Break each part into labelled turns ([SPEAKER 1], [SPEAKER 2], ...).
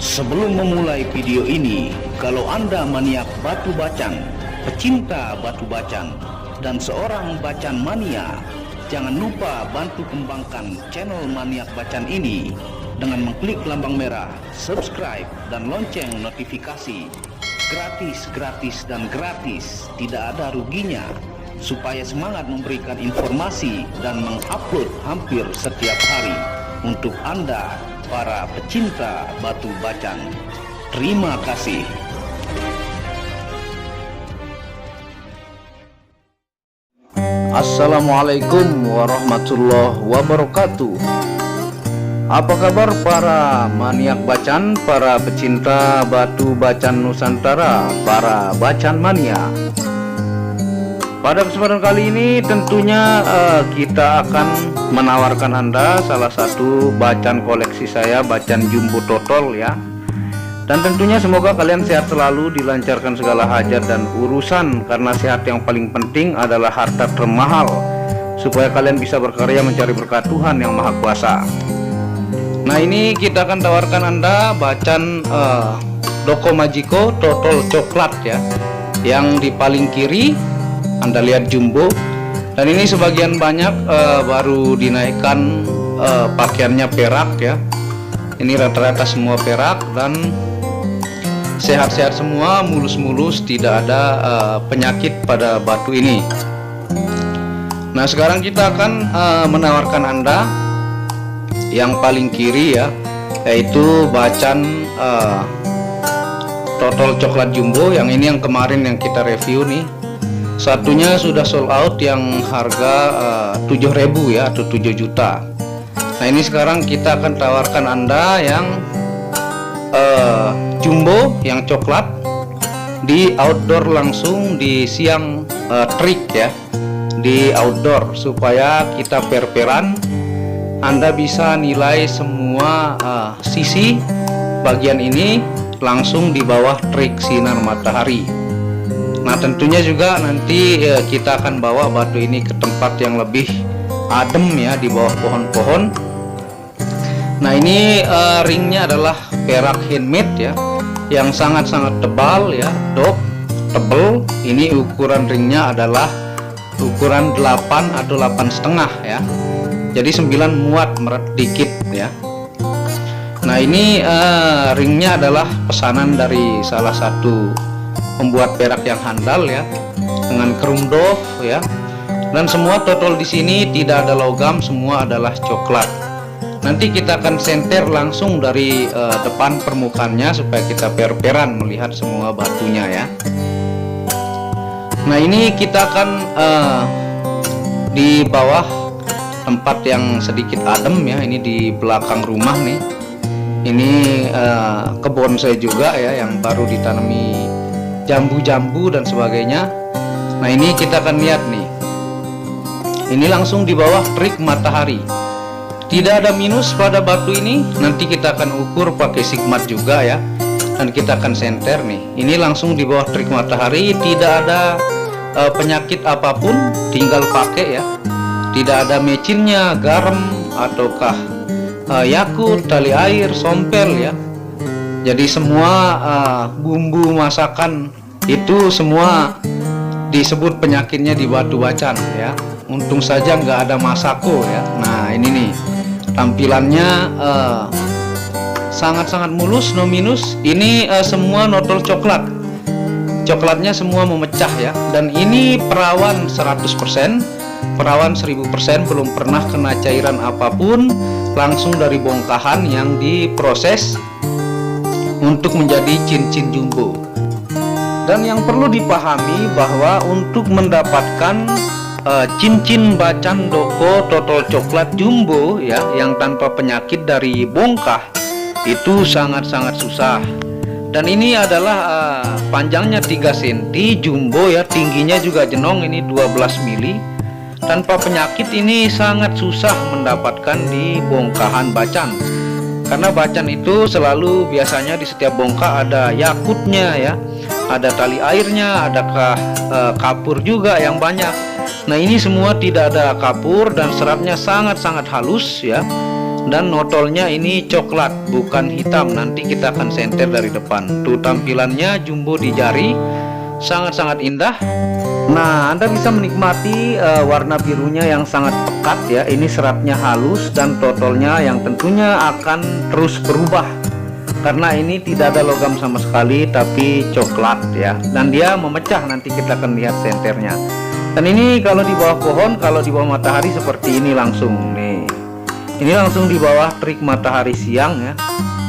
[SPEAKER 1] Sebelum memulai video ini, kalau Anda maniak batu bacan, pecinta batu bacan, dan seorang bacan mania, jangan lupa bantu kembangkan channel Maniak Bacan ini dengan mengklik lambang merah, subscribe, dan lonceng notifikasi. Gratis, dan gratis, tidak ada ruginya, supaya semangat memberikan informasi dan mengupload hampir setiap hari untuk Anda, para pecinta batu bacan. Terima kasih. Assalamualaikum warahmatullahi wabarakatuh. Apa kabar para maniak bacan, para pecinta batu bacan Nusantara, para bacan mania? Pada kesempatan kali ini tentunya kita akan menawarkan Anda salah satu bacan koleksi saya, bacan jumbo total ya. Dan tentunya semoga kalian sehat selalu, dilancarkan segala hajat dan urusan, karena sehat yang paling penting adalah harta termahal, supaya kalian bisa berkarya mencari berkat Tuhan yang Maha Kuasa. Nah, ini kita akan tawarkan Anda bacan Doko Majiko total coklat ya. Yang di paling kiri Anda lihat jumbo, dan ini sebagian banyak baru dinaikkan pakaiannya perak ya. Ini rata-rata semua perak dan sehat-sehat semua, mulus-mulus, tidak ada penyakit pada batu ini. Nah, sekarang kita akan menawarkan Anda yang paling kiri ya, yaitu bacan total coklat jumbo. Yang ini yang kemarin yang kita review nih. Satunya sudah sold out yang harga 7.000 ya, atau 7 juta. Nah, ini sekarang kita akan tawarkan Anda yang jumbo yang coklat di outdoor, langsung di siang trik ya, di outdoor, supaya kita per-peran. Anda bisa nilai semua sisi bagian ini langsung di bawah trik sinar matahari. Nah, tentunya juga nanti kita akan bawa batu ini ke tempat yang lebih adem ya, di bawah pohon-pohon. Nah, ini ringnya adalah perak handmade ya, yang sangat-sangat tebal ya, tebal. Ini ukuran ringnya adalah ukuran 8 atau 8,5 ya. Jadi 9 muat, meret dikit ya. Nah, ini ringnya adalah pesanan dari salah satu pembuat perak yang handal ya, dengan krum doff ya. Dan semua total di sini tidak ada logam, semua adalah coklat. Nanti kita akan senter langsung dari depan permukaannya, supaya kita per-peran melihat semua batunya ya. Nah, ini kita akan di bawah tempat yang sedikit adem ya. Ini di belakang rumah nih. Ini kebun saya juga ya, yang baru ditanami jambu-jambu dan sebagainya. Nah, ini kita akan lihat nih. Ini langsung di bawah trik matahari. Tidak ada minus pada batu ini. Nanti kita akan ukur pakai sigmat juga ya, dan kita akan senter nih. Ini langsung di bawah trik matahari, tidak ada penyakit apapun, tinggal pakai ya. Tidak ada mecinnya, garam ataukah yakut, tali air, sompel ya. Jadi semua bumbu masakan itu semua disebut penyakitnya di batu bacan ya. Untung saja nggak ada masako ya. Nah, ini nih tampilannya sangat-sangat mulus, no minus. Ini semua notol coklat. Coklatnya semua memecah ya. Dan ini perawan 100%, perawan 1000%, belum pernah kena cairan apapun, langsung dari bongkahan yang diproses untuk menjadi cincin jumbo. Dan yang perlu dipahami bahwa untuk mendapatkan cincin bacan Doko total coklat jumbo ya, yang tanpa penyakit dari bongkah, itu sangat-sangat susah. Dan ini adalah panjangnya 3 cm jumbo ya, tingginya juga jenong, ini 12 mili. Tanpa penyakit ini sangat susah mendapatkan di bongkahan bacan, karena bacan itu selalu biasanya di setiap bongkah ada yakutnya ya, ada tali airnya, adakah kapur juga yang banyak. Nah, ini semua tidak ada kapur dan seratnya sangat-sangat halus ya. Dan notolnya ini coklat, bukan hitam. Nanti kita akan senter dari depan. Tuh tampilannya jumbo di jari, sangat-sangat indah. Nah, Anda bisa menikmati warna birunya yang sangat pekat ya. Ini seratnya halus dan totolnya yang tentunya akan terus berubah, karena ini tidak ada logam sama sekali, tapi coklat ya. Dan dia memecah, nanti kita akan lihat senternya. Dan ini kalau di bawah pohon, kalau di bawah matahari seperti ini langsung nih. Ini langsung di bawah terik matahari siang ya.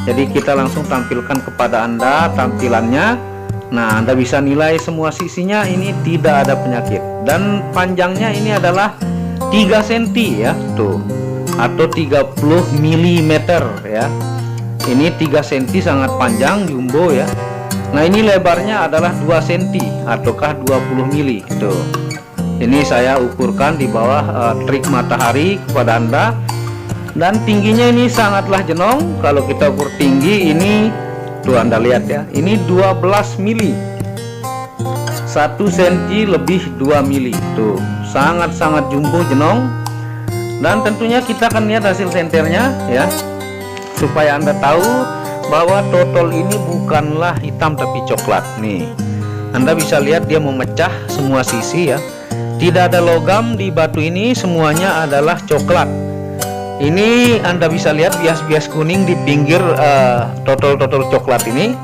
[SPEAKER 1] Jadi kita langsung tampilkan kepada Anda tampilannya. Nah, Anda bisa nilai semua sisinya, ini tidak ada penyakit. Dan panjangnya ini adalah 3 cm ya, tuh. Atau 30 mm ya. Ini 3 cm, sangat panjang, jumbo ya. Nah, ini lebarnya adalah 2 cm ataukah 20 mm tuh. Ini saya ukurkan di bawah terik matahari kepada Anda. Dan tingginya ini sangatlah jenong. Kalau kita ukur tinggi ini, tuh Anda lihat ya, ini 12 mili, 1 cm lebih 2 mili tuh, sangat-sangat jumbo jenong. Dan tentunya kita akan lihat hasil senternya ya, supaya Anda tahu bahwa totol ini bukanlah hitam tapi coklat. Nih, Anda bisa lihat dia memecah semua sisi ya, tidak ada logam di batu ini, semuanya adalah coklat. Ini Anda bisa lihat bias-bias kuning di pinggir totol-totol coklat ini.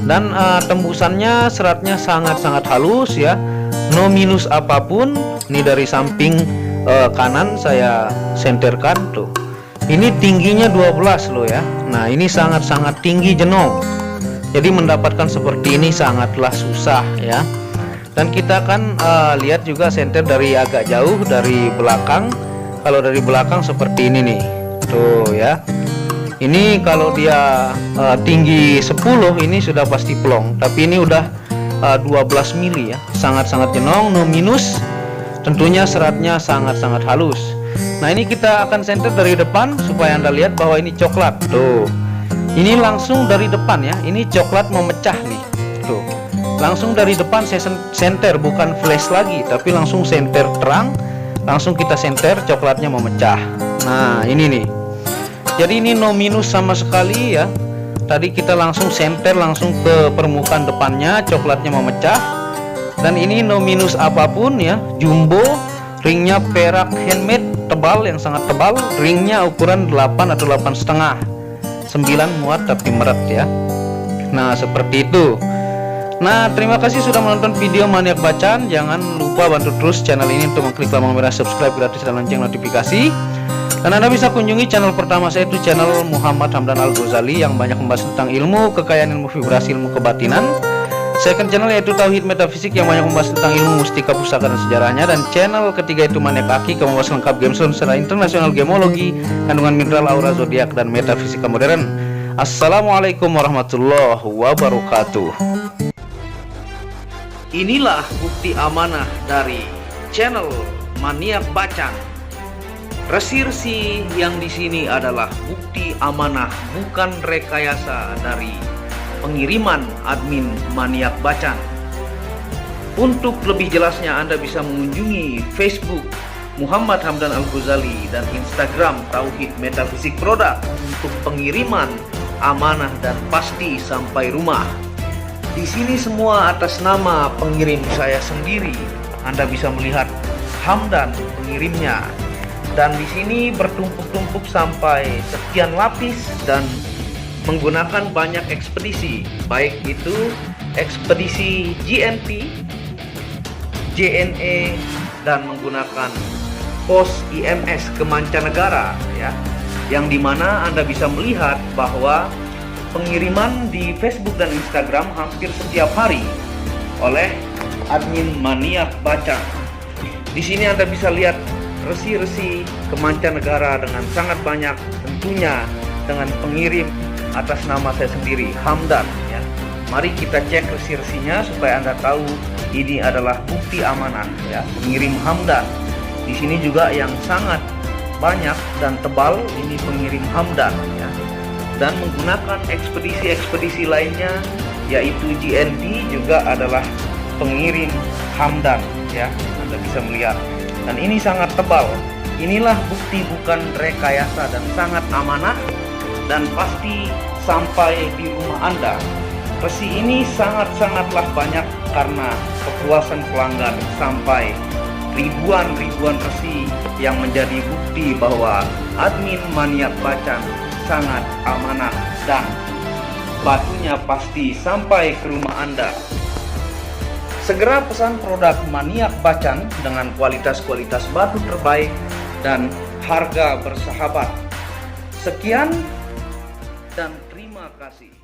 [SPEAKER 1] Dan tembusannya seratnya sangat-sangat halus ya, no minus apapun. Ini dari samping kanan saya senterkan tuh. Ini tingginya 12 loh ya. Nah, ini sangat-sangat tinggi jenong. Jadi mendapatkan seperti ini sangatlah susah ya. Dan kita akan lihat juga senter dari agak jauh, dari belakang. Kalau dari belakang seperti ini nih, tuh ya. Ini kalau dia tinggi 10, ini sudah pasti plong. Tapi ini udah 12 mili ya, sangat-sangat jenong, no minus. Tentunya seratnya sangat-sangat halus. Nah, ini kita akan senter dari depan supaya Anda lihat bahwa ini coklat. Tuh, ini langsung dari depan ya. Ini coklat memecah nih, tuh. Langsung dari depan saya senter, bukan flash lagi, tapi langsung senter terang. Langsung kita senter, coklatnya memecah. Nah, ini nih. Jadi ini no minus sama sekali ya. Tadi kita langsung senter langsung ke permukaan depannya, coklatnya memecah. Dan ini no minus apapun ya, jumbo, ringnya perak handmade, tebal, yang sangat tebal. Ringnya ukuran 8 atau 8,5, 9 muat tapi meret ya. Nah, seperti itu. Nah, terima kasih sudah menonton video Maniak Bacaan. Jangan lupa bantu terus channel ini untuk mengklik tombol merah subscribe gratis dan lonceng notifikasi. Dan Anda bisa kunjungi channel pertama saya, itu channel Muhammad Hamdan Al-Ghazali, yang banyak membahas tentang ilmu kekayaan, ilmu vibrasi, ilmu kebatinan. Second channel yaitu Tauhid Metafisik, yang banyak membahas tentang ilmu mustika, pusaka, dan sejarahnya. Dan channel ketiga itu Maniak Aki, yang membahas lengkap game zone secara internasional, gemologi, kandungan mineral, aura, zodiak, dan metafisika modern. Assalamualaikum warahmatullahi wabarakatuh. Inilah bukti amanah dari channel Maniak Bacaan. Resi-resi yang di sini adalah bukti amanah, bukan rekayasa dari pengiriman admin Maniak Bacaan. Untuk lebih jelasnya Anda bisa mengunjungi Facebook Muhammad Hamdan Al-Ghazali dan Instagram Tauhid Metafisik Produk untuk pengiriman amanah dan pasti sampai rumah. Di sini semua atas nama pengirim saya sendiri. Anda bisa melihat Hamdan pengirimnya. Dan di sini bertumpuk-tumpuk sampai sekian lapis dan menggunakan banyak ekspedisi, baik itu ekspedisi GNT, JNE, dan menggunakan pos IMS ke mancanegara ya. Yang dimana Anda bisa melihat bahwa pengiriman di Facebook dan Instagram hampir setiap hari oleh admin Maniak Bacaan. Di sini Anda bisa lihat resi-resi ke mancanegara dengan sangat banyak, tentunya dengan pengirim atas nama saya sendiri, Hamdan ya. Mari kita cek resi-resinya supaya Anda tahu ini adalah bukti amanah ya, pengirim Hamdan. Di sini juga yang sangat banyak dan tebal, ini pengirim Hamdan ya. Dan menggunakan ekspedisi-ekspedisi lainnya yaitu GNT juga adalah pengirim Hamdan ya. Anda bisa melihat, dan ini sangat tebal Inilah bukti bukan rekayasa dan sangat amanah dan pasti sampai di rumah Anda. Resi ini sangat-sangatlah banyak karena kepuasan pelanggan sampai ribuan resi yang menjadi bukti bahwa admin Maniak Bacan sangat amanah dan batunya pasti sampai ke rumah Anda. Segera pesan produk Maniak Bacan dengan kualitas-kualitas batu terbaik dan harga bersahabat. Sekian dan terima kasih.